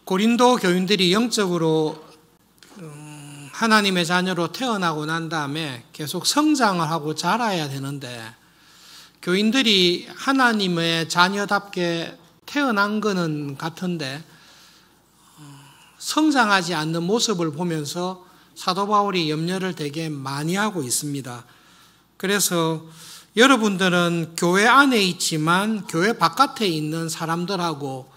고린도 교인들이 영적으로 하나님의 자녀로 태어나고 난 다음에 계속 성장을 하고 자라야 되는데, 교인들이 하나님의 자녀답게 태어난 거는 같은데 성장하지 않는 모습을 보면서 사도 바울이 염려를 되게 많이 하고 있습니다. 그래서 여러분들은 교회 안에 있지만 교회 바깥에 있는 사람들하고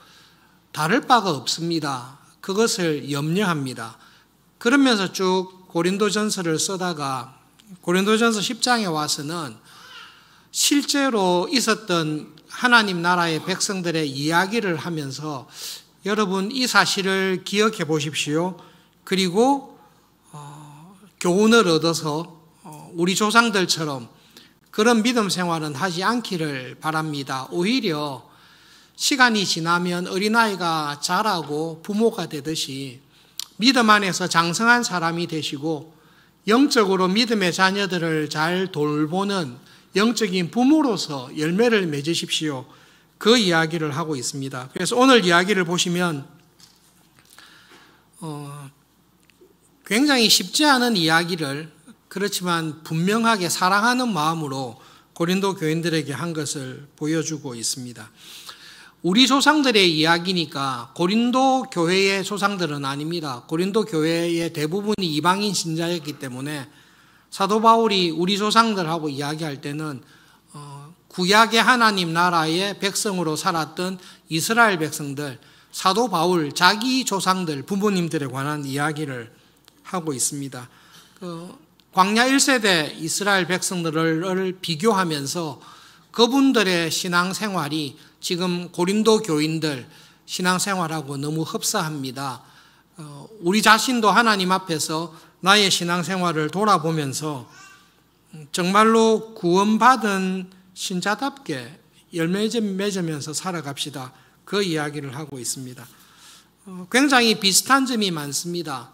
다를 바가 없습니다. 그것을 염려합니다. 그러면서 쭉 고린도전서를 쓰다가 고린도전서 10장에 와서는 실제로 있었던 하나님 나라의 백성들의 이야기를 하면서 여러분 이 사실을 기억해 보십시오. 그리고 교훈을 얻어서 우리 조상들처럼 그런 믿음 생활은 하지 않기를 바랍니다. 오히려 시간이 지나면 어린아이가 자라고 부모가 되듯이 믿음 안에서 장성한 사람이 되시고 영적으로 믿음의 자녀들을 잘 돌보는 영적인 부모로서 열매를 맺으십시오. 그 이야기를 하고 있습니다. 그래서 오늘 이야기를 보시면 굉장히 쉽지 않은 이야기를 그렇지만 분명하게 사랑하는 마음으로 고린도 교인들에게 한 것을 보여주고 있습니다. 우리 조상들의 이야기니까 고린도 교회의 조상들은 아닙니다. 고린도 교회의 대부분이 이방인 신자였기 때문에 사도 바울이 우리 조상들하고 이야기할 때는 구약의 하나님 나라의 백성으로 살았던 이스라엘 백성들, 사도 바울 자기 조상들, 부모님들에 관한 이야기를 하고 있습니다. 광야 1세대 이스라엘 백성들을 비교하면서 그분들의 신앙생활이 지금 고린도 교인들 신앙생활하고 너무 흡사합니다. 우리 자신도 하나님 앞에서 나의 신앙생활을 돌아보면서 정말로 구원받은 신자답게 열매 맺으면서 살아갑시다. 그 이야기를 하고 있습니다. 굉장히 비슷한 점이 많습니다.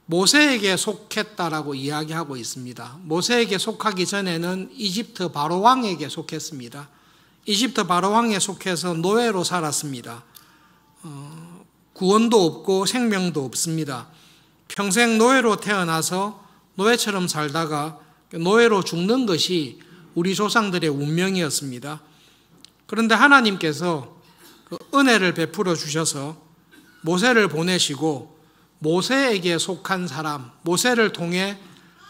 모세에게 속했다라고 이야기하고 있습니다. 모세에게 속하기 전에는 이집트 바로 왕에게 속했습니다. 이집트 바로 왕에 속해서 노예로 살았습니다. 구원도 없고 생명도 없습니다. 평생 노예로 태어나서 노예처럼 살다가 노예로 죽는 것이 우리 조상들의 운명이었습니다. 그런데 하나님께서 그 은혜를 베풀어 주셔서 모세를 보내시고 모세에게 속한 사람, 모세를 통해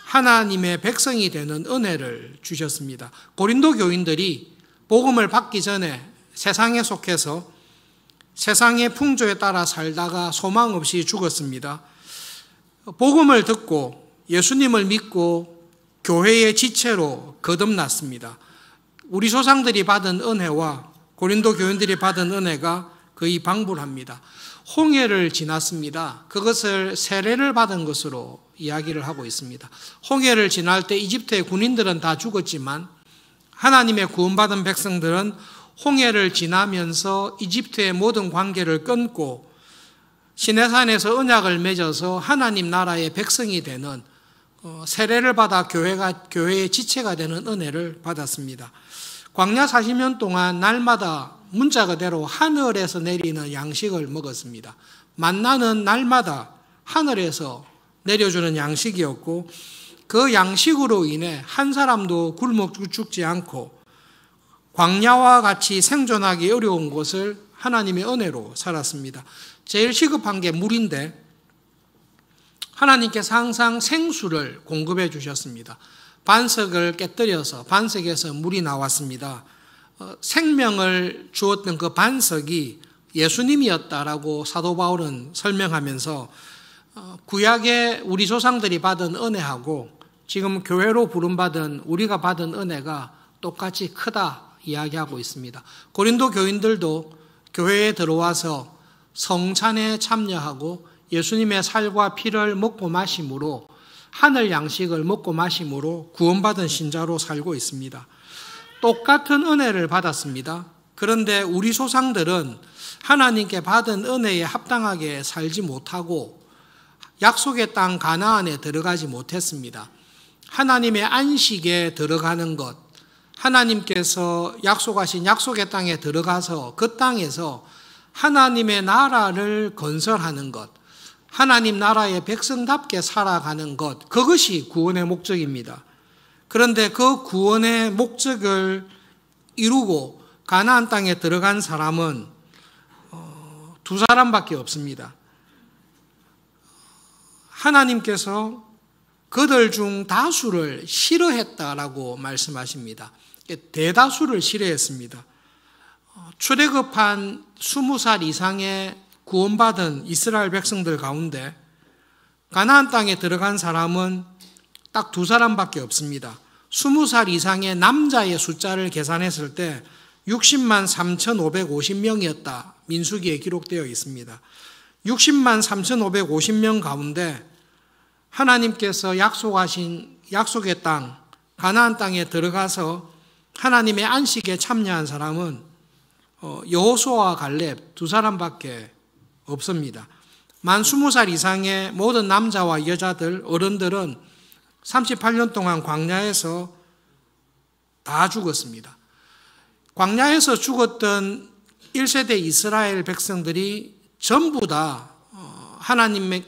하나님의 백성이 되는 은혜를 주셨습니다. 고린도 교인들이 복음을 받기 전에 세상에 속해서 세상의 풍조에 따라 살다가 소망 없이 죽었습니다. 복음을 듣고 예수님을 믿고 교회의 지체로 거듭났습니다. 우리 조상들이 받은 은혜와 고린도 교인들이 받은 은혜가 거의 방불합니다. 홍해를 지났습니다. 그것을 세례를 받은 것으로 이야기를 하고 있습니다. 홍해를 지날 때 이집트의 군인들은 다 죽었지만 하나님의 구원받은 백성들은 홍해를 지나면서 이집트의 모든 관계를 끊고 시내산에서 언약을 맺어서 하나님 나라의 백성이 되는 세례를 받아 교회의 지체가 되는 은혜를 받았습니다. 광야 40년 동안 날마다 문자 그대로 하늘에서 내리는 양식을 먹었습니다. 만나는 날마다 하늘에서 내려주는 양식이었고 그 양식으로 인해 한 사람도 굶어 죽지 않고 광야와 같이 생존하기 어려운 곳을 하나님의 은혜로 살았습니다. 제일 시급한 게 물인데 하나님께서 항상 생수를 공급해 주셨습니다. 반석을 깨뜨려서 반석에서 물이 나왔습니다. 생명을 주었던 그 반석이 예수님이었다라고 사도 바울은 설명하면서 구약의 우리 조상들이 받은 은혜하고 지금 교회로 부름받은 우리가 받은 은혜가 똑같이 크다 이야기하고 있습니다. 고린도 교인들도 교회에 들어와서 성찬에 참여하고 예수님의 살과 피를 먹고 마심으로 하늘 양식을 먹고 마심으로 구원받은 신자로 살고 있습니다. 똑같은 은혜를 받았습니다. 그런데 우리 조상들은 하나님께 받은 은혜에 합당하게 살지 못하고 약속의 땅 가나안에 들어가지 못했습니다. 하나님의 안식에 들어가는 것, 하나님께서 약속하신 약속의 땅에 들어가서 그 땅에서 하나님의 나라를 건설하는 것, 하나님 나라의 백성답게 살아가는 것, 그것이 구원의 목적입니다. 그런데 그 구원의 목적을 이루고 가나안 땅에 들어간 사람은 두 사람밖에 없습니다. 하나님께서 그들 중 다수를 싫어했다라고 말씀하십니다. 대다수를 싫어했습니다. 출애굽한 20살 이상의 구원받은 이스라엘 백성들 가운데 가나안 땅에 들어간 사람은 딱 두 사람밖에 없습니다. 20살 이상의 남자의 숫자를 계산했을 때 60만 3,550명이었다. 민수기에 기록되어 있습니다. 60만 3,550명 가운데 하나님께서 약속하신 약속의 땅, 가나안 땅에 들어가서 하나님의 안식에 참여한 사람은 여호수아와 갈렙 두 사람밖에 없습니다. 만 20살 이상의 모든 남자와 여자들, 어른들은 38년 동안 광야에서 다 죽었습니다. 광야에서 죽었던 1세대 이스라엘 백성들이 전부 다 하나님의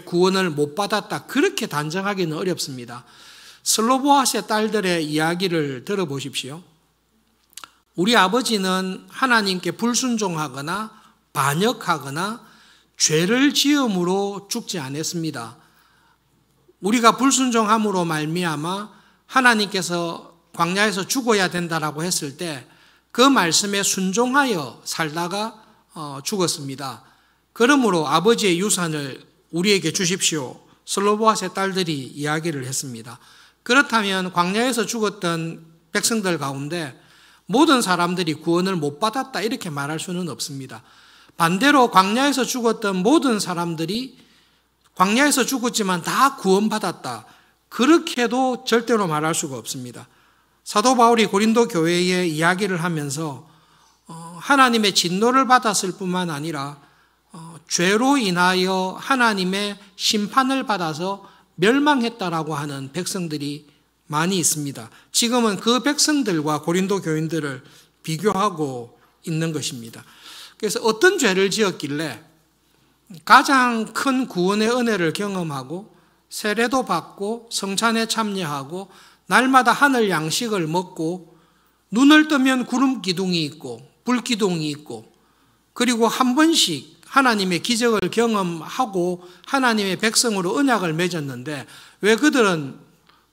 구원을 못 받았다. 그렇게 단정하기는 어렵습니다. 슬로보앗의 딸들의 이야기를 들어보십시오. 우리 아버지는 하나님께 불순종하거나 반역하거나 죄를 지음으로 죽지 않았습니다. 우리가 불순종함으로 말미암아 하나님께서 광야에서 죽어야 된다라고 했을 때 그 말씀에 순종하여 살다가 죽었습니다. 그러므로 아버지의 유산을 우리에게 주십시오. 슬로보앗의 딸들이 이야기를 했습니다. 그렇다면 광야에서 죽었던 백성들 가운데 모든 사람들이 구원을 못 받았다 이렇게 말할 수는 없습니다. 반대로 광야에서 죽었던 모든 사람들이 광야에서 죽었지만 다 구원받았다. 그렇게도 절대로 말할 수가 없습니다. 사도 바울이 고린도 교회에 이야기를 하면서 하나님의 진노를 받았을 뿐만 아니라 죄로 인하여 하나님의 심판을 받아서 멸망했다라고 하는 백성들이 많이 있습니다. 지금은 그 백성들과 고린도 교인들을 비교하고 있는 것입니다. 그래서 어떤 죄를 지었길래 가장 큰 구원의 은혜를 경험하고 세례도 받고 성찬에 참여하고 날마다 하늘 양식을 먹고 눈을 뜨면 구름 기둥이 있고 불 기둥이 있고 그리고 한 번씩 하나님의 기적을 경험하고 하나님의 백성으로 언약을 맺었는데 왜 그들은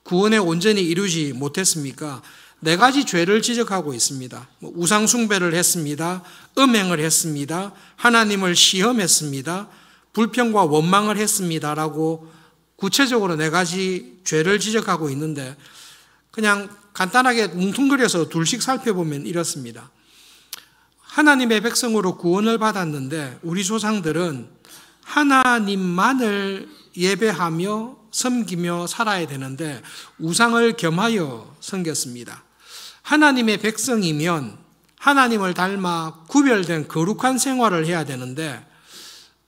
구원에 온전히 이루지 못했습니까? 네 가지 죄를 지적하고 있습니다. 우상 숭배를 했습니다. 음행을 했습니다. 하나님을 시험했습니다. 불평과 원망을 했습니다라고 구체적으로 네 가지 죄를 지적하고 있는데 그냥 간단하게 뭉뚱그려서 둘씩 살펴보면 이렇습니다. 하나님의 백성으로 구원을 받았는데 우리 조상들은 하나님만을 예배하며 섬기며 살아야 되는데 우상을 겸하여 섬겼습니다. 하나님의 백성이면 하나님을 닮아 구별된 거룩한 생활을 해야 되는데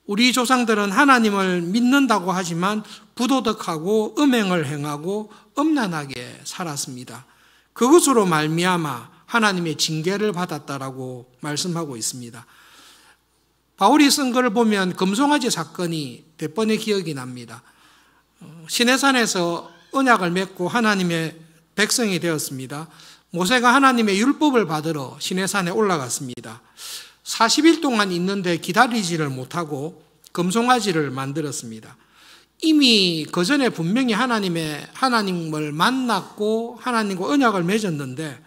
우리 조상들은 하나님을 믿는다고 하지만 부도덕하고 음행을 행하고 음란하게 살았습니다. 그것으로 말미암아 하나님의 징계를 받았다라고 말씀하고 있습니다. 바울이 쓴 글을 보면 금송아지 사건이 대번에 기억이 납니다. 시내산에서 언약을 맺고 하나님의 백성이 되었습니다. 모세가 하나님의 율법을 받으러 시내산에 올라갔습니다. 40일 동안 있는데 기다리지를 못하고 금송아지를 만들었습니다. 이미 그 전에 분명히 하나님을 만났고 하나님과 언약을 맺었는데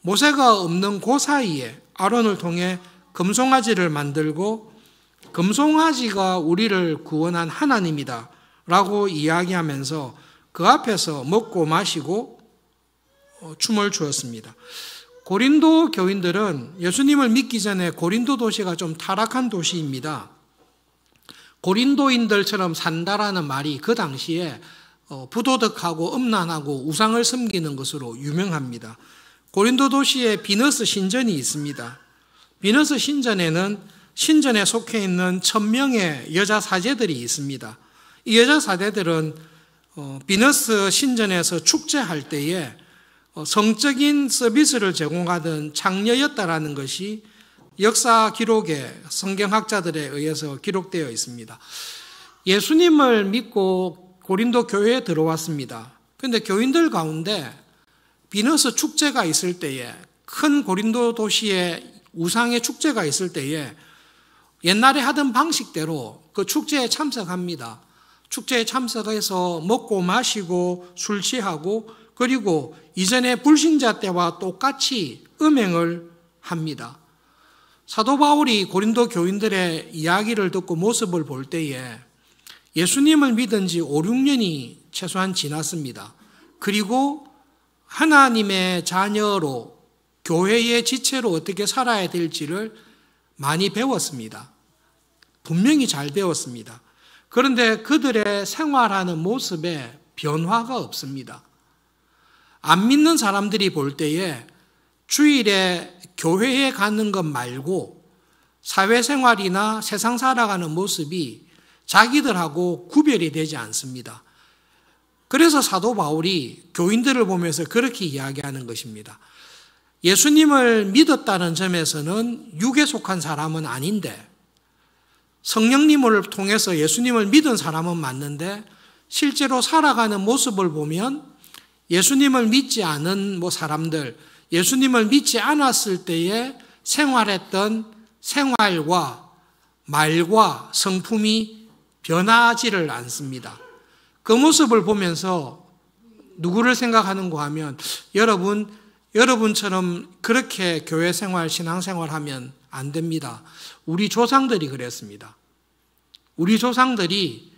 모세가 없는 그 사이에 아론을 통해 금송아지를 만들고 금송아지가 우리를 구원한 하나님이다 라고 이야기하면서 그 앞에서 먹고 마시고 춤을 추었습니다. 고린도 교인들은 예수님을 믿기 전에 고린도 도시가 좀 타락한 도시입니다. 고린도인들처럼 산다라는 말이 그 당시에 부도덕하고 음란하고 우상을 섬기는 것으로 유명합니다. 고린도 도시에 비너스 신전이 있습니다. 비너스 신전에는 신전에 속해 있는 1000명의 여자 사제들이 있습니다. 이 여자 사제들은 비너스 신전에서 축제할 때에 성적인 서비스를 제공하던 장녀였다라는 것이 역사 기록에 성경학자들에 의해서 기록되어 있습니다. 예수님을 믿고 고린도 교회에 들어왔습니다. 그런데 교인들 가운데 비너스 축제가 있을 때에, 큰 고린도 도시에 우상의 축제가 있을 때에 옛날에 하던 방식대로 그 축제에 참석합니다. 축제에 참석해서 먹고 마시고 술 취하고, 그리고 이전에 불신자 때와 똑같이 음행을 합니다. 사도 바울이 고린도 교인들의 이야기를 듣고 모습을 볼 때에 예수님을 믿은 지 5, 6년이 최소한 지났습니다. 그리고 하나님의 자녀로 교회의 지체로 어떻게 살아야 될지를 많이 배웠습니다. 분명히 잘 배웠습니다. 그런데 그들의 생활하는 모습에 변화가 없습니다. 안 믿는 사람들이 볼 때에 주일에 교회에 가는 것 말고 사회생활이나 세상 살아가는 모습이 자기들하고 구별이 되지 않습니다. 그래서 사도 바울이 교인들을 보면서 그렇게 이야기하는 것입니다. 예수님을 믿었다는 점에서는 육에 속한 사람은 아닌데, 성령님을 통해서 예수님을 믿은 사람은 맞는데 실제로 살아가는 모습을 보면 예수님을 믿지 않은 사람들, 예수님을 믿지 않았을 때에 생활했던 생활과 말과 성품이 변하지를 않습니다. 그 모습을 보면서 누구를 생각하는가 하면 여러분처럼 그렇게 교회 생활, 신앙생활 하면 안 됩니다. 우리 조상들이 그랬습니다. 우리 조상들이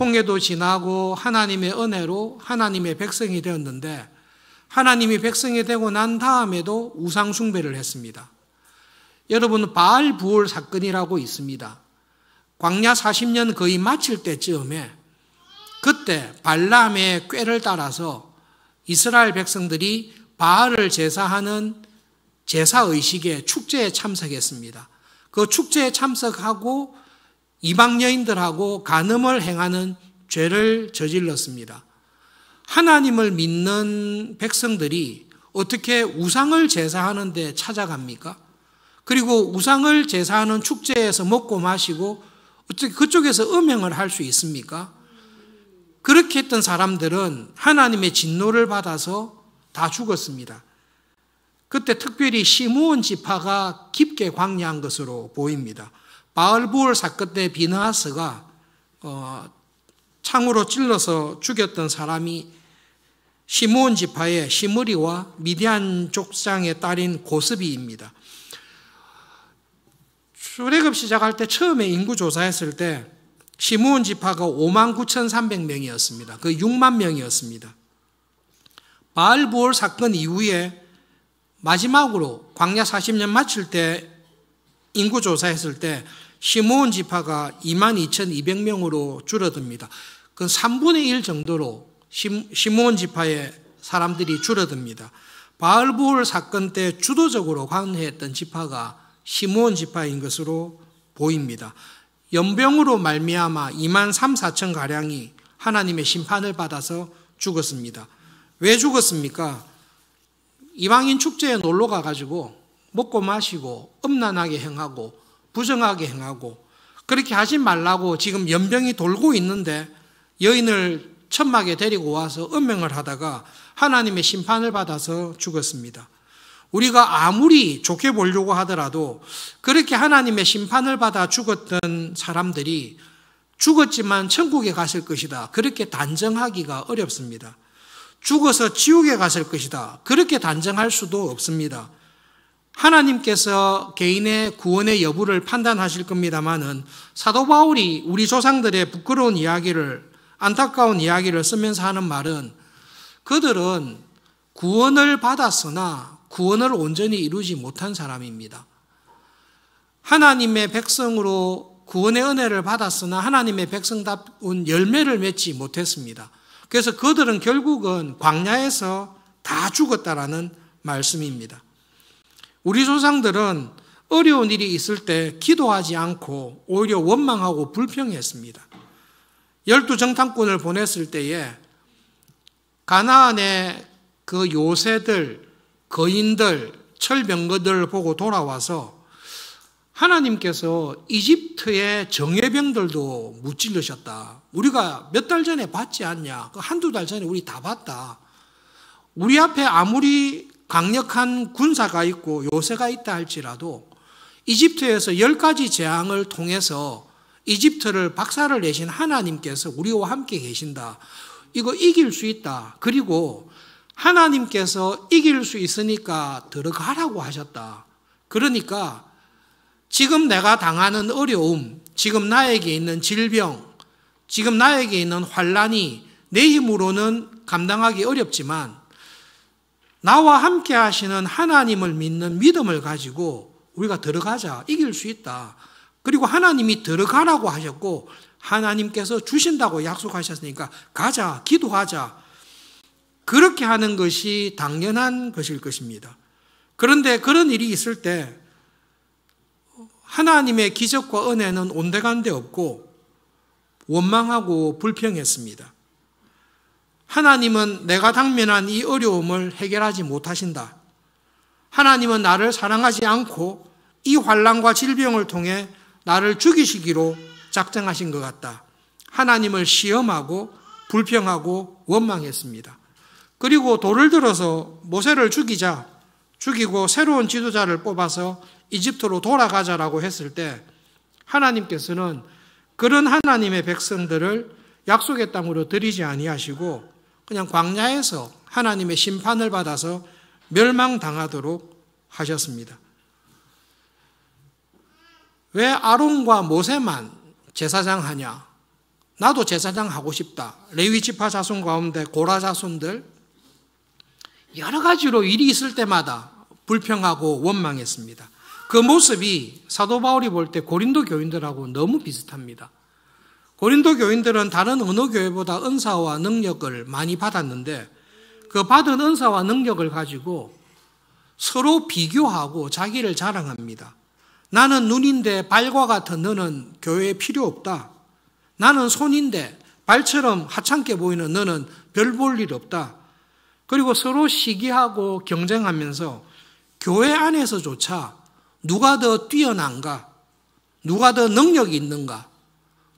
홍해도 지나고 하나님의 은혜로 하나님의 백성이 되었는데, 하나님이 백성이 되고 난 다음에도 우상 숭배를 했습니다. 여러분, 바알 부올 사건이라고 있습니다. 광야 40년 거의 마칠 때쯤에 그때 발람의 꾀를 따라서 이스라엘 백성들이 바알을 제사하는 제사의식의 축제에 참석했습니다. 그 축제에 참석하고 이방 여인들하고 간음을 행하는 죄를 저질렀습니다. 하나님을 믿는 백성들이 어떻게 우상을 제사하는 데 찾아갑니까? 그리고 우상을 제사하는 축제에서 먹고 마시고 어떻게 그쪽에서 음행을 할 수 있습니까? 그렇게 했던 사람들은 하나님의 진노를 받아서 다 죽었습니다. 그때 특별히 시므온 지파가 깊게 관여한 것으로 보입니다. 바알부올 사건 때 비느하스가 창으로 찔러서 죽였던 사람이 시므온 지파의 시므리와 미디안 족장의 딸인 고스비입니다. 출애굽 시작할 때 처음에 인구 조사했을 때 시므온 지파가 59,300명이었습니다. 그 6만 명이었습니다. 바알부올 사건 이후에 마지막으로 광야 40년 마칠 때 인구 조사했을 때 시므온 지파가 22,200명으로 줄어듭니다. 그 3분의 1 정도로 시므온 지파의 사람들이 줄어듭니다. 바알부올 사건 때 주도적으로 관여했던 지파가 시므온 지파인 것으로 보입니다. 연병으로 말미암아 2만 3, 4천 가량이 하나님의 심판을 받아서 죽었습니다. 왜 죽었습니까? 이방인 축제에 놀러 가가지고 먹고 마시고 음란하게 행하고 부정하게 행하고, 그렇게 하지 말라고 지금 연병이 돌고 있는데 여인을 천막에 데리고 와서 음행을 하다가 하나님의 심판을 받아서 죽었습니다. 우리가 아무리 좋게 보려고 하더라도 그렇게 하나님의 심판을 받아 죽었던 사람들이 죽었지만 천국에 갔을 것이다, 그렇게 단정하기가 어렵습니다. 죽어서 지옥에 갔을 것이다, 그렇게 단정할 수도 없습니다. 하나님께서 개인의 구원의 여부를 판단하실 겁니다마는 사도 바울이 우리 조상들의 부끄러운 이야기를, 안타까운 이야기를 쓰면서 하는 말은 그들은 구원을 받았으나 구원을 온전히 이루지 못한 사람입니다. 하나님의 백성으로 구원의 은혜를 받았으나 하나님의 백성답은 열매를 맺지 못했습니다. 그래서 그들은 결국은 광야에서 다 죽었다라는 말씀입니다. 우리 조상들은 어려운 일이 있을 때 기도하지 않고 오히려 원망하고 불평했습니다. 12정탐꾼을 보냈을 때에 가나안의 그 요새들, 거인들, 철병거들을 보고 돌아와서 하나님께서 이집트의 정예병들도 무찔르셨다. 우리가 몇 달 전에 봤지 않냐? 한두 달 전에 우리 다 봤다. 우리 앞에 아무리 강력한 군사가 있고 요새가 있다 할지라도 이집트에서 10가지 재앙을 통해서 이집트를 박살을 내신 하나님께서 우리와 함께 계신다. 이거 이길 수 있다. 그리고 하나님께서 이길 수 있으니까 들어가라고 하셨다. 그러니까 지금 내가 당하는 어려움, 지금 나에게 있는 질병, 지금 나에게 있는 환난이 내 힘으로는 감당하기 어렵지만 나와 함께 하시는 하나님을 믿는 믿음을 가지고 우리가 들어가자. 이길 수 있다. 그리고 하나님이 들어가라고 하셨고 하나님께서 주신다고 약속하셨으니까 가자. 기도하자. 그렇게 하는 것이 당연한 것일 것입니다. 그런데 그런 일이 있을 때 하나님의 기적과 은혜는 온데간데 없고 원망하고 불평했습니다. 하나님은 내가 당면한 이 어려움을 해결하지 못하신다. 하나님은 나를 사랑하지 않고 이 환난과 질병을 통해 나를 죽이시기로 작정하신 것 같다. 하나님을 시험하고 불평하고 원망했습니다. 그리고 돌을 들어서 모세를 죽이고 새로운 지도자를 뽑아서 이집트로 돌아가자라고 했을 때 하나님께서는 그런 하나님의 백성들을 약속의 땅으로 들이지 아니하시고 그냥 광야에서 하나님의 심판을 받아서 멸망당하도록 하셨습니다. 왜 아론과 모세만 제사장 하냐? 나도 제사장 하고 싶다. 레위 지파 자손 가운데 고라 자손들 여러 가지로 일이 있을 때마다 불평하고 원망했습니다. 그 모습이 사도 바울이 볼 때 고린도 교인들하고 너무 비슷합니다. 고린도 교인들은 다른 어느 교회보다 은사와 능력을 많이 받았는데 그 받은 은사와 능력을 가지고 서로 비교하고 자기를 자랑합니다. 나는 눈인데 발과 같은 너는 교회에 필요 없다. 나는 손인데 발처럼 하찮게 보이는 너는 별 볼 일 없다. 그리고 서로 시기하고 경쟁하면서 교회 안에서조차 누가 더 뛰어난가, 누가 더 능력이 있는가,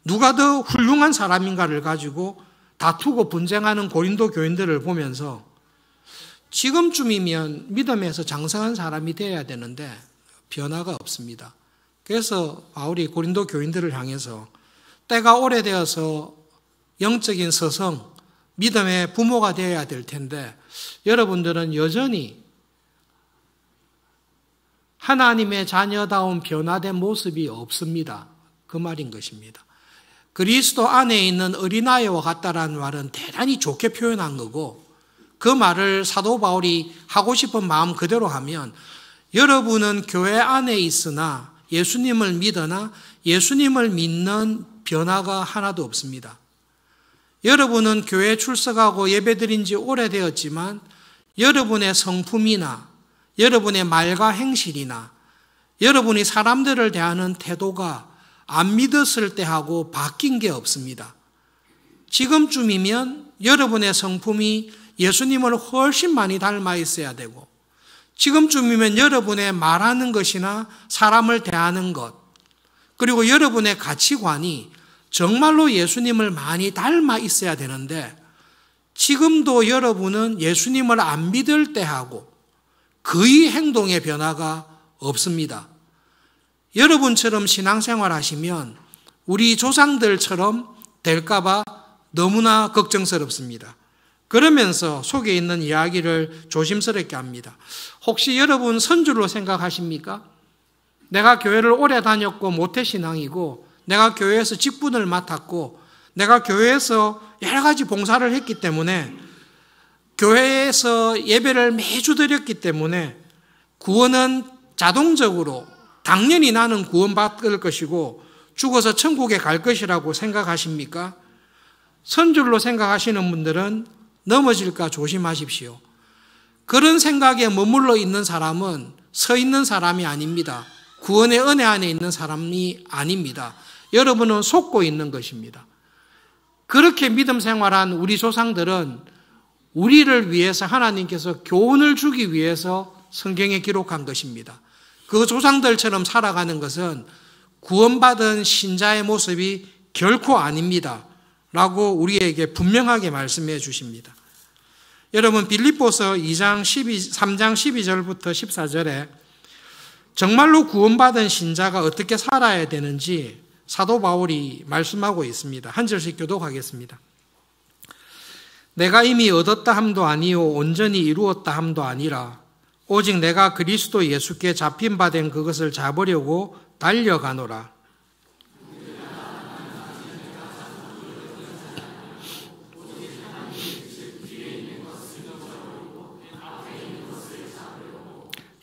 누가 더 훌륭한 사람인가를 가지고 다투고 분쟁하는 고린도 교인들을 보면서 지금쯤이면 믿음에서 장성한 사람이 되어야 되는데 변화가 없습니다. 그래서 바울이 고린도 교인들을 향해서 때가 오래되어서 영적인 서성, 믿음의 부모가 되어야 될 텐데 여러분들은 여전히 하나님의 자녀다운 변화된 모습이 없습니다. 그 말인 것입니다. 그리스도 안에 있는 어린아이와 같다라는 말은 대단히 좋게 표현한 거고 그 말을 사도 바울이 하고 싶은 마음 그대로 하면 여러분은 교회 안에 있으나 예수님을 믿으나 예수님을 믿는 변화가 하나도 없습니다. 여러분은 교회에 출석하고 예배드린 지 오래되었지만 여러분의 성품이나 여러분의 말과 행실이나 여러분이 사람들을 대하는 태도가 안 믿었을 때하고 바뀐 게 없습니다. 지금쯤이면 여러분의 성품이 예수님을 훨씬 많이 닮아 있어야 되고 지금쯤이면 여러분의 말하는 것이나 사람을 대하는 것 그리고 여러분의 가치관이 정말로 예수님을 많이 닮아 있어야 되는데 지금도 여러분은 예수님을 안 믿을 때하고 거의 행동의 변화가 없습니다. 여러분처럼 신앙생활 하시면 우리 조상들처럼 될까봐 너무나 걱정스럽습니다. 그러면서 속에 있는 이야기를 조심스럽게 합니다. 혹시 여러분 선주로 생각하십니까? 내가 교회를 오래 다녔고 모태신앙이고 내가 교회에서 직분을 맡았고 내가 교회에서 여러 가지 봉사를 했기 때문에 교회에서 예배를 매주 드렸기 때문에 구원은 자동적으로 당연히 나는 구원받을 것이고 죽어서 천국에 갈 것이라고 생각하십니까? 선줄로 생각하시는 분들은 넘어질까 조심하십시오. 그런 생각에 머물러 있는 사람은 서 있는 사람이 아닙니다. 구원의 은혜 안에 있는 사람이 아닙니다. 여러분은 속고 있는 것입니다. 그렇게 믿음 생활한 우리 조상들은 우리를 위해서 하나님께서 교훈을 주기 위해서 성경에 기록한 것입니다. 그 조상들처럼 살아가는 것은 구원받은 신자의 모습이 결코 아닙니다. 라고 우리에게 분명하게 말씀해 주십니다. 여러분, 빌립보서 3장 12절부터 14절에 정말로 구원받은 신자가 어떻게 살아야 되는지 사도 바울이 말씀하고 있습니다. 한 절씩 교독하겠습니다. 내가 이미 얻었다 함도 아니요 온전히 이루었다 함도 아니라 오직 내가 그리스도 예수께 잡힌 바 된 그것을 잡으려고 달려가노라.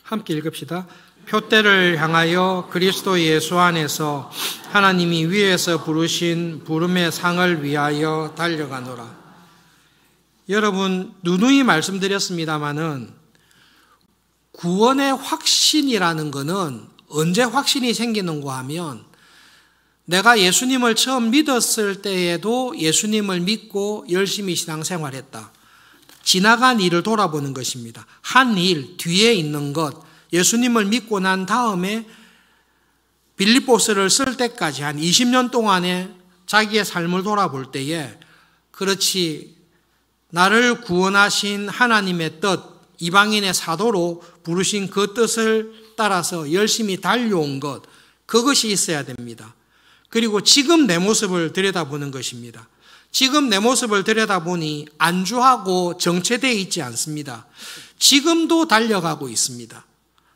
함께 읽읍시다. 표대를 향하여 그리스도 예수 안에서 하나님이 위에서 부르신 부름의 상을 위하여 달려가노라. 여러분, 누누이 말씀드렸습니다마는 구원의 확신이라는 것은 언제 확신이 생기는가 하면 내가 예수님을 처음 믿었을 때에도 예수님을 믿고 열심히 신앙생활했다. 지나간 일을 돌아보는 것입니다. 한 일, 뒤에 있는 것, 예수님을 믿고 난 다음에 빌립보서를 쓸 때까지 한 20년 동안의 자기의 삶을 돌아볼 때에 그렇지, 나를 구원하신 하나님의 뜻, 이방인의 사도로 부르신 그 뜻을 따라서 열심히 달려온 것, 그것이 있어야 됩니다. 그리고 지금 내 모습을 들여다보는 것입니다. 지금 내 모습을 들여다보니 안주하고 정체되어 있지 않습니다. 지금도 달려가고 있습니다.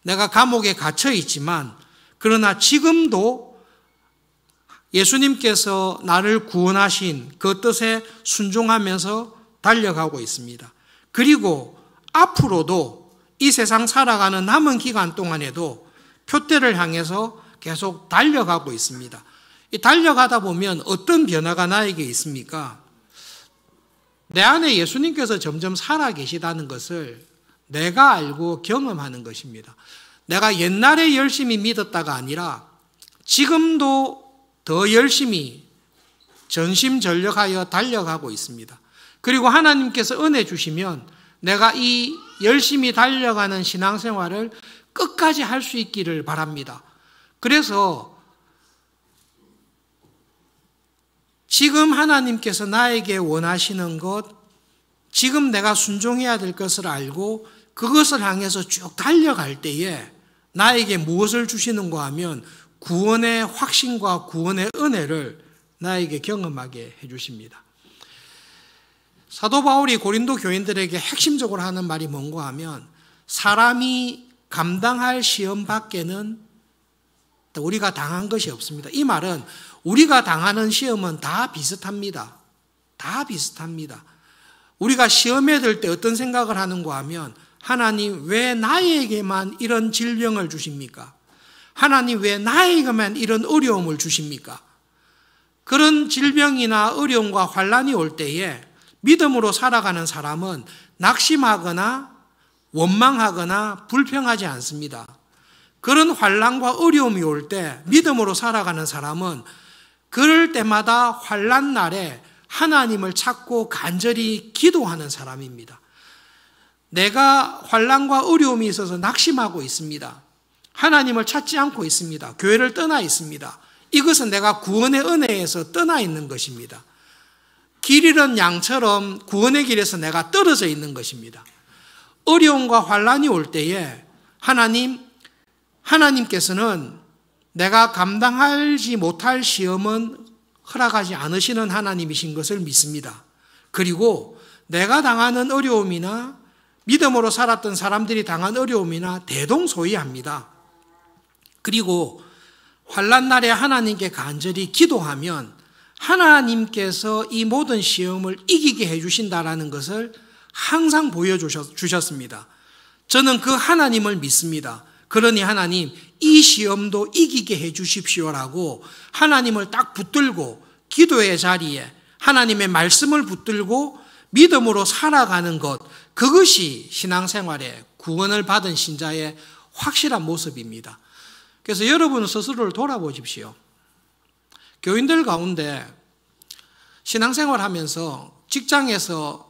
내가 감옥에 갇혀 있지만 그러나 지금도 예수님께서 나를 구원하신 그 뜻에 순종하면서 달려가고 있습니다. 그리고 앞으로도 이 세상 살아가는 남은 기간 동안에도 표대를 향해서 계속 달려가고 있습니다. 달려가다 보면 어떤 변화가 나에게 있습니까? 내 안에 예수님께서 점점 살아계시다는 것을 내가 알고 경험하는 것입니다. 내가 옛날에 열심히 믿었다가 아니라 지금도 더 열심히 전심전력하여 달려가고 있습니다. 그리고 하나님께서 은혜 주시면 내가 이 열심히 달려가는 신앙생활을 끝까지 할 수 있기를 바랍니다. 그래서 지금 하나님께서 나에게 원하시는 것, 지금 내가 순종해야 될 것을 알고 그것을 향해서 쭉 달려갈 때에 나에게 무엇을 주시는가 하면 구원의 확신과 구원의 은혜를 나에게 경험하게 해주십니다. 사도 바울이 고린도 교인들에게 핵심적으로 하는 말이 뭔가 하면 사람이 감당할 시험 밖에는 우리가 당한 것이 없습니다. 이 말은 우리가 당하는 시험은 다 비슷합니다. 다 비슷합니다. 우리가 시험에 들 때 어떤 생각을 하는가 하면 하나님 왜 나에게만 이런 질병을 주십니까? 하나님 왜 나에게만 이런 어려움을 주십니까? 그런 질병이나 어려움과 환난이 올 때에 믿음으로 살아가는 사람은 낙심하거나 원망하거나 불평하지 않습니다. 그런 환난과 어려움이 올 때 믿음으로 살아가는 사람은 그럴 때마다 환난 날에 하나님을 찾고 간절히 기도하는 사람입니다. 내가 환난과 어려움이 있어서 낙심하고 있습니다. 하나님을 찾지 않고 있습니다. 교회를 떠나 있습니다. 이것은 내가 구원의 은혜에서 떠나 있는 것입니다. 길 잃은 양처럼 구원의 길에서 내가 떨어져 있는 것입니다. 어려움과 환난이 올 때에 하나님께서는 내가 감당하지 못할 시험은 허락하지 않으시는 하나님이신 것을 믿습니다. 그리고 내가 당하는 어려움이나 믿음으로 살았던 사람들이 당한 어려움이나 대동소이합니다. 그리고 환난 날에 하나님께 간절히 기도하면 하나님께서 이 모든 시험을 이기게 해주신다라는 것을 항상 보여주셨습니다. 저는 그 하나님을 믿습니다. 그러니 하나님 이 시험도 이기게 해주십시오라고 하나님을 딱 붙들고 기도의 자리에 하나님의 말씀을 붙들고 믿음으로 살아가는 것, 그것이 신앙생활에 구원을 받은 신자의 확실한 모습입니다. 그래서 여러분 스스로를 돌아보십시오. 교인들 가운데 신앙생활 하면서 직장에서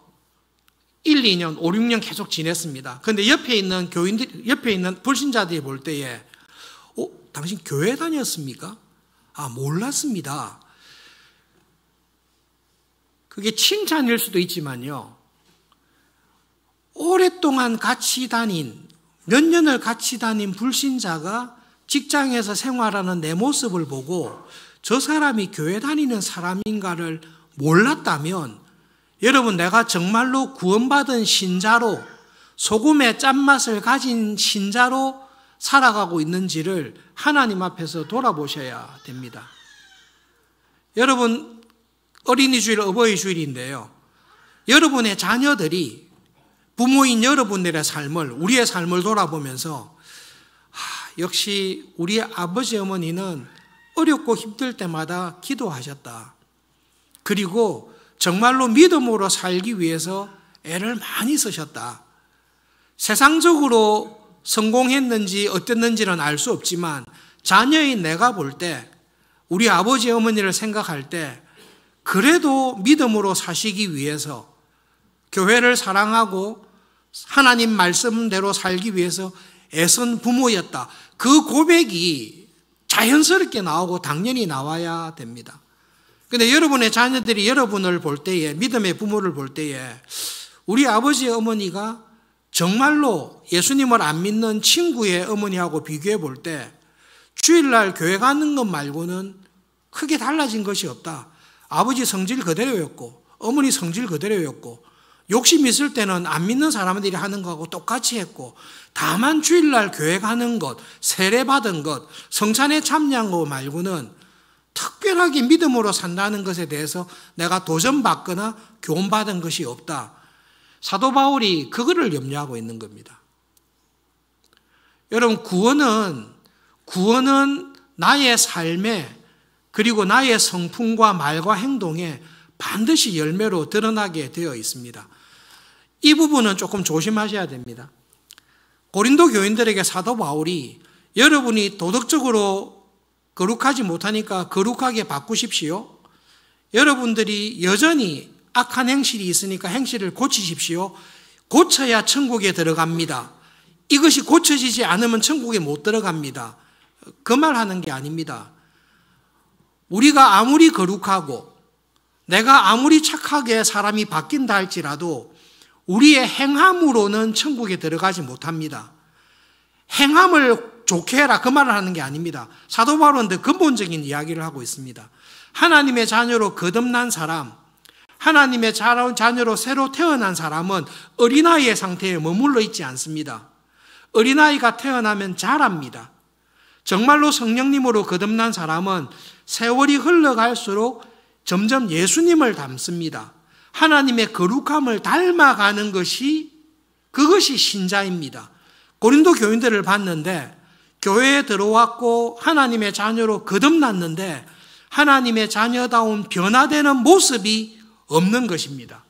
1, 2년, 5, 6년 계속 지냈습니다. 그런데 옆에 있는 불신자들이 볼 때에 당신 교회 다녔습니까? 아, 몰랐습니다. 그게 칭찬일 수도 있지만요. 오랫동안 같이 다닌, 몇 년을 같이 다닌 불신자가 직장에서 생활하는 내 모습을 보고 저 사람이 교회 다니는 사람인가를 몰랐다면 여러분, 내가 정말로 구원받은 신자로 소금의 짠맛을 가진 신자로 살아가고 있는지를 하나님 앞에서 돌아보셔야 됩니다. 여러분, 어린이 주일, 어버이 주일인데요. 여러분의 자녀들이 부모인 여러분들의 삶을, 우리의 삶을 돌아보면서 역시 우리 아버지 어머니는 어렵고 힘들 때마다 기도하셨다. 그리고 정말로 믿음으로 살기 위해서 애를 많이 쓰셨다. 세상적으로 성공했는지 어땠는지는 알 수 없지만 자녀인 내가 볼 때, 우리 아버지 어머니를 생각할 때 그래도 믿음으로 사시기 위해서, 교회를 사랑하고 하나님 말씀대로 살기 위해서 애쓴 부모였다. 그 고백이 자연스럽게 나오고 당연히 나와야 됩니다. 그런데 여러분의 자녀들이 여러분을 볼 때에, 믿음의 부모를 볼 때에 우리 아버지 어머니가 정말로 예수님을 안 믿는 친구의 어머니하고 비교해 볼 때 주일날 교회 가는 것 말고는 크게 달라진 것이 없다. 아버지 성질 그대로였고 어머니 성질 그대로였고 욕심 있을 때는 안 믿는 사람들이 하는 거하고 똑같이 했고, 다만 주일날 교회 가는 것, 세례 받은 것, 성찬에 참여한 것 말고는 특별하게 믿음으로 산다는 것에 대해서 내가 도전받거나 교훈받은 것이 없다. 사도 바울이 그거를 염려하고 있는 겁니다. 여러분, 구원은 나의 삶에, 그리고 나의 성품과 말과 행동에 반드시 열매로 드러나게 되어 있습니다. 이 부분은 조금 조심하셔야 됩니다. 고린도 교인들에게 사도 바울이 여러분이 도덕적으로 거룩하지 못하니까 거룩하게 바꾸십시오. 여러분들이 여전히 악한 행실이 있으니까 행실을 고치십시오. 고쳐야 천국에 들어갑니다. 이것이 고쳐지지 않으면 천국에 못 들어갑니다. 그 말하는 게 아닙니다. 우리가 아무리 거룩하고 내가 아무리 착하게 사람이 바뀐다 할지라도 우리의 행함으로는 천국에 들어가지 못합니다. 행함을 좋게 해라, 그 말을 하는 게 아닙니다. 사도 바울은 더 근본적인 이야기를 하고 있습니다. 하나님의 자녀로 거듭난 사람, 하나님의 자녀로 새로 태어난 사람은 어린아이의 상태에 머물러 있지 않습니다. 어린아이가 태어나면 자랍니다. 정말로 성령님으로 거듭난 사람은 세월이 흘러갈수록 점점 예수님을 닮습니다. 하나님의 거룩함을 닮아가는 것이, 그것이 신자입니다. 고린도 교인들을 봤는데 교회에 들어왔고 하나님의 자녀로 거듭났는데 하나님의 자녀다운 변화되는 모습이 없는 것입니다.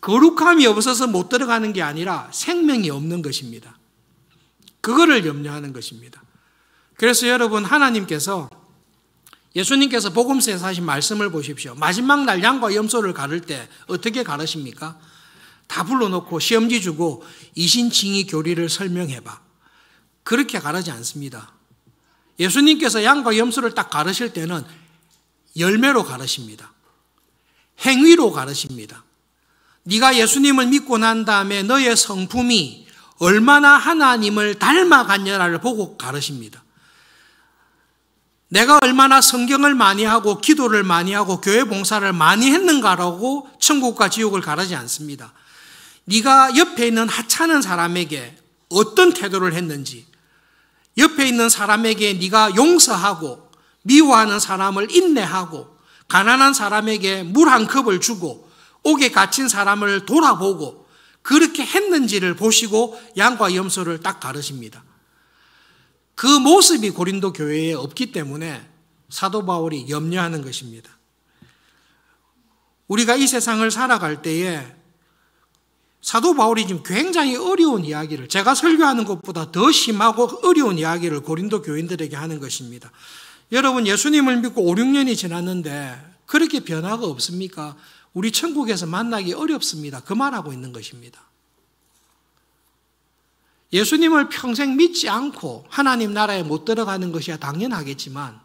거룩함이 없어서 못 들어가는 게 아니라 생명이 없는 것입니다. 그거를 염려하는 것입니다. 그래서 여러분, 예수님께서 복음서에서 하신 말씀을 보십시오. 마지막 날 양과 염소를 가를 때 어떻게 가르십니까? 다 불러놓고 시험지 주고 이신칭의 교리를 설명해봐. 그렇게 가르지 않습니다. 예수님께서 양과 염소를 딱 가르실 때는 열매로 가르십니다. 행위로 가르십니다. 네가 예수님을 믿고 난 다음에 너의 성품이 얼마나 하나님을 닮아갔냐를 보고 가르십니다. 내가 얼마나 성경을 많이 하고 기도를 많이 하고 교회 봉사를 많이 했는가라고 천국과 지옥을 가르지 않습니다. 네가 옆에 있는 하찮은 사람에게 어떤 태도를 했는지, 옆에 있는 사람에게 네가 용서하고 미워하는 사람을 인내하고 가난한 사람에게 물 한 컵을 주고 옥에 갇힌 사람을 돌아보고 그렇게 했는지를 보시고 양과 염소를 딱 가르십니다. 그 모습이 고린도 교회에 없기 때문에 사도 바울이 염려하는 것입니다. 우리가 이 세상을 살아갈 때에 사도 바울이 지금 굉장히 어려운 이야기를, 제가 설교하는 것보다 더 심하고 어려운 이야기를 고린도 교인들에게 하는 것입니다. 여러분, 예수님을 믿고 5, 6년이 지났는데 그렇게 변화가 없습니까? 우리 천국에서 만나기 어렵습니다. 그 말하고 있는 것입니다. 예수님을 평생 믿지 않고 하나님 나라에 못 들어가는 것이야 당연하겠지만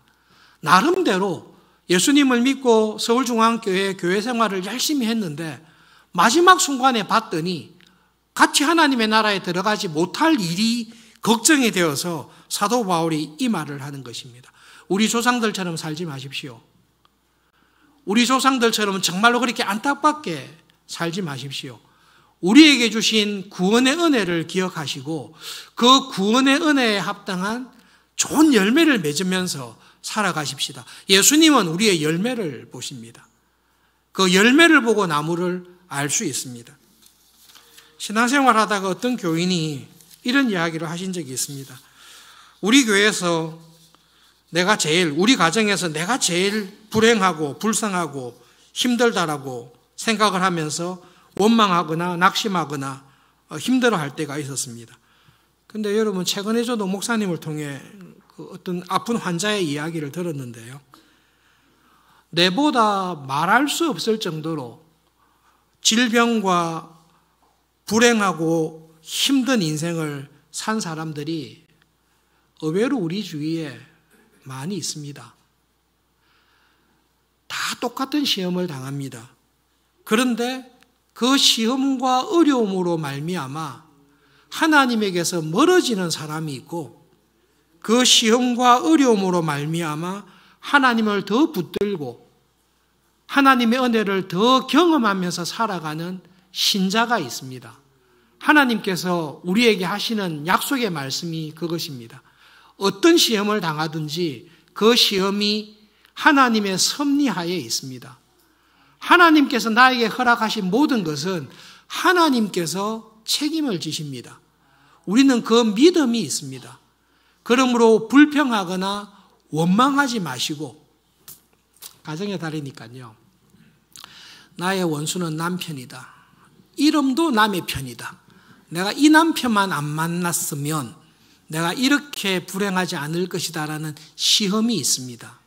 나름대로 예수님을 믿고 서울중앙교회 교회 생활을 열심히 했는데 마지막 순간에 봤더니 같이 하나님의 나라에 들어가지 못할 일이 걱정이 되어서 사도 바울이 이 말을 하는 것입니다. 우리 조상들처럼 살지 마십시오. 우리 조상들처럼 정말로 그렇게 안타깝게 살지 마십시오. 우리에게 주신 구원의 은혜를 기억하시고 그 구원의 은혜에 합당한 좋은 열매를 맺으면서 살아가십시다. 예수님은 우리의 열매를 보십니다. 그 열매를 보고 나무를 알 수 있습니다. 신앙생활 하다가 어떤 교인이 이런 이야기를 하신 적이 있습니다. 우리 교회에서 우리 가정에서 내가 제일 불행하고 불쌍하고 힘들다라고 생각을 하면서 원망하거나 낙심하거나 힘들어할 때가 있었습니다. 근데 여러분 최근에 저도 목사님을 통해 어떤 아픈 환자의 이야기를 들었는데요. 내보다 말할 수 없을 정도로 질병과 불행하고 힘든 인생을 산 사람들이 의외로 우리 주위에 많이 있습니다. 다 똑같은 시험을 당합니다. 그런데 그 시험과 어려움으로 말미암아 하나님에게서 멀어지는 사람이 있고 그 시험과 어려움으로 말미암아 하나님을 더 붙들고 하나님의 은혜를 더 경험하면서 살아가는 신자가 있습니다. 하나님께서 우리에게 하시는 약속의 말씀이 그것입니다. 어떤 시험을 당하든지 그 시험이 하나님의 섭리하에 있습니다. 하나님께서 나에게 허락하신 모든 것은 하나님께서 책임을 지십니다. 우리는 그 믿음이 있습니다. 그러므로 불평하거나 원망하지 마시고, 가정의 달이니까요. 나의 원수는 남편이다. 이름도 남의 편이다. 내가 이 남편만 안 만났으면 내가 이렇게 불행하지 않을 것이다라는 시험이 있습니다.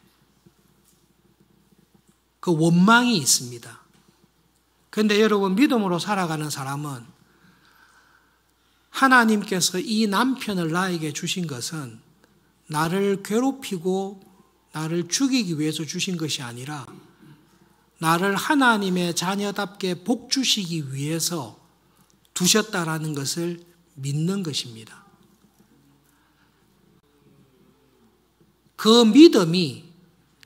그 원망이 있습니다. 그런데 여러분 믿음으로 살아가는 사람은 하나님께서 이 남편을 나에게 주신 것은 나를 괴롭히고 나를 죽이기 위해서 주신 것이 아니라 나를 하나님의 자녀답게 복 주시기 위해서 두셨다라는 것을 믿는 것입니다. 그 믿음이,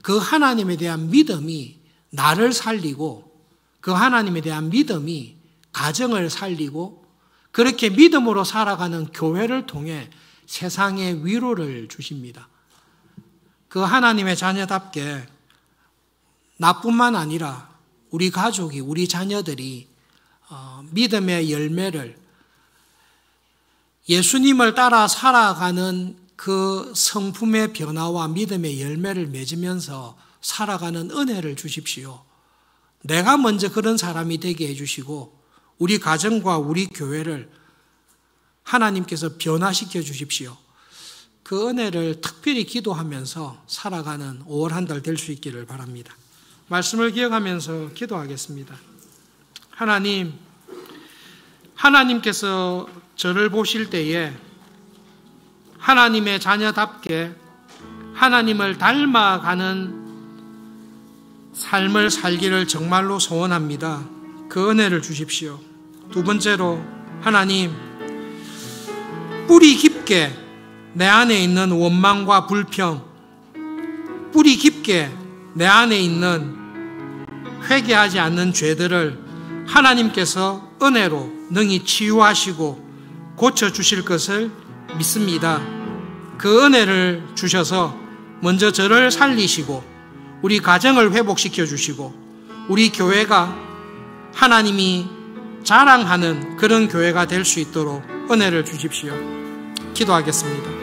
그 하나님에 대한 믿음이 나를 살리고 그 하나님에 대한 믿음이 가정을 살리고 그렇게 믿음으로 살아가는 교회를 통해 세상에 위로를 주십니다. 그 하나님의 자녀답게 나뿐만 아니라 우리 가족이, 우리 자녀들이 믿음의 열매를 예수님을 따라 살아가는 그 성품의 변화와 믿음의 열매를 맺으면서 살아가는 은혜를 주십시오. 내가 먼저 그런 사람이 되게 해주시고 우리 가정과 우리 교회를 하나님께서 변화시켜 주십시오. 그 은혜를 특별히 기도하면서 살아가는 5월 한 달 될 수 있기를 바랍니다. 말씀을 기억하면서 기도하겠습니다. 하나님, 하나님께서 저를 보실 때에 하나님의 자녀답게 하나님을 닮아가는 삶을 살기를 정말로 소원합니다. 그 은혜를 주십시오. 두 번째로 하나님, 뿌리 깊게 내 안에 있는 원망과 불평, 뿌리 깊게 내 안에 있는 회개하지 않는 죄들을 하나님께서 은혜로 능히 치유하시고 고쳐주실 것을 믿습니다. 그 은혜를 주셔서 먼저 저를 살리시고 우리 가정을 회복시켜 주시고 우리 교회가 하나님이 자랑하는 그런 교회가 될 수 있도록 은혜를 주십시오. 기도하겠습니다.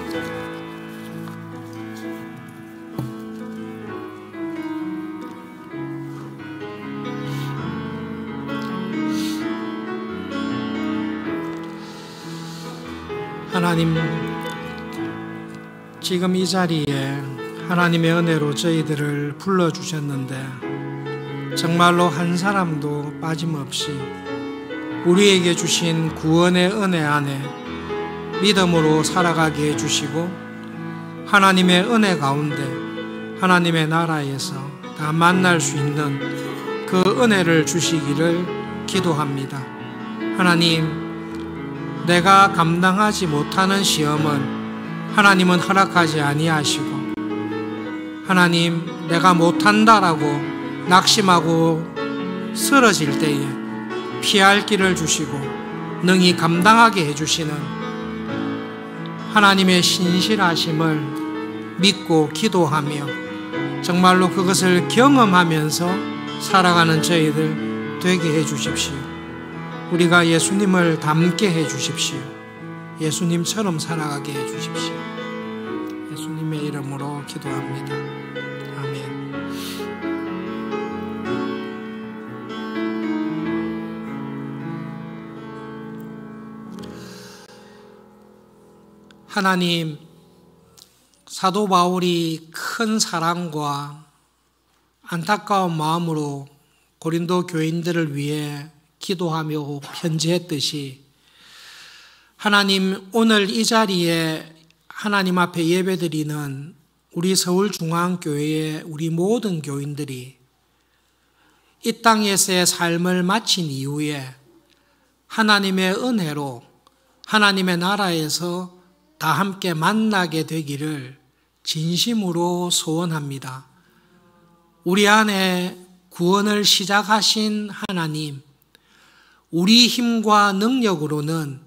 하나님, 지금 이 자리에 하나님의 은혜로 저희들을 불러주셨는데 정말로 한 사람도 빠짐없이 우리에게 주신 구원의 은혜 안에 믿음으로 살아가게 해주시고 하나님의 은혜 가운데 하나님의 나라에서 다 만날 수 있는 그 은혜를 주시기를 기도합니다. 하나님, 내가 감당하지 못하는 시험은 하나님은 허락하지 아니하시고, 하나님, 내가 못한다라고 낙심하고 쓰러질 때에 피할 길을 주시고 능히 감당하게 해주시는 하나님의 신실하심을 믿고 기도하며 정말로 그것을 경험하면서 살아가는 저희들 되게 해주십시오. 우리가 예수님을 닮게 해주십시오. 예수님처럼 살아가게 해주십시오. 예수님의 이름으로 기도합니다. 아멘. 하나님, 사도 바울이 큰 사랑과 안타까운 마음으로 고린도 교인들을 위해 기도하며 편지했듯이 하나님, 오늘 이 자리에 하나님 앞에 예배드리는 우리 서울중앙교회의 우리 모든 교인들이 이 땅에서의 삶을 마친 이후에 하나님의 은혜로 하나님의 나라에서 다 함께 만나게 되기를 진심으로 소원합니다. 우리 안에 구원을 시작하신 하나님, 우리 힘과 능력으로는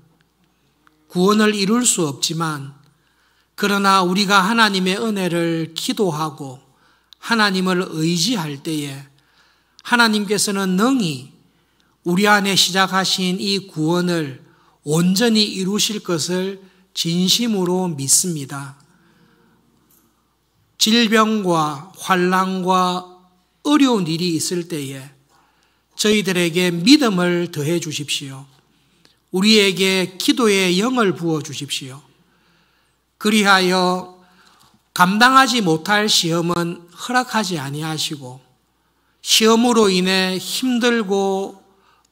구원을 이룰 수 없지만 그러나 우리가 하나님의 은혜를 기도하고 하나님을 의지할 때에 하나님께서는 능히 우리 안에 시작하신 이 구원을 온전히 이루실 것을 진심으로 믿습니다. 질병과 환난과 어려운 일이 있을 때에 저희들에게 믿음을 더해 주십시오. 우리에게 기도의 영을 부어 주십시오. 그리하여 감당하지 못할 시험은 허락하지 아니하시고 시험으로 인해 힘들고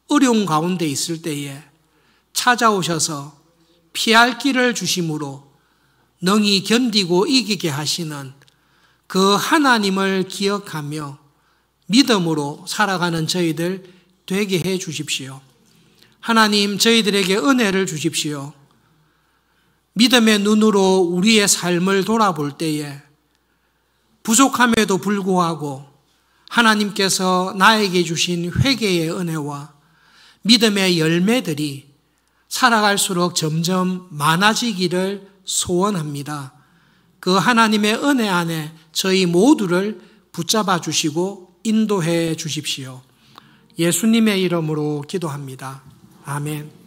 어려운 가운데 있을 때에 찾아오셔서 피할 길을 주심으로 능히 견디고 이기게 하시는 그 하나님을 기억하며 믿음으로 살아가는 저희들 되게 해 주십시오. 하나님, 저희들에게 은혜를 주십시오. 믿음의 눈으로 우리의 삶을 돌아볼 때에 부족함에도 불구하고 하나님께서 나에게 주신 회개의 은혜와 믿음의 열매들이 살아갈수록 점점 많아지기를 소원합니다. 그 하나님의 은혜 안에 저희 모두를 붙잡아 주시고 인도해 주십시오. 예수님의 이름으로 기도합니다. 아멘.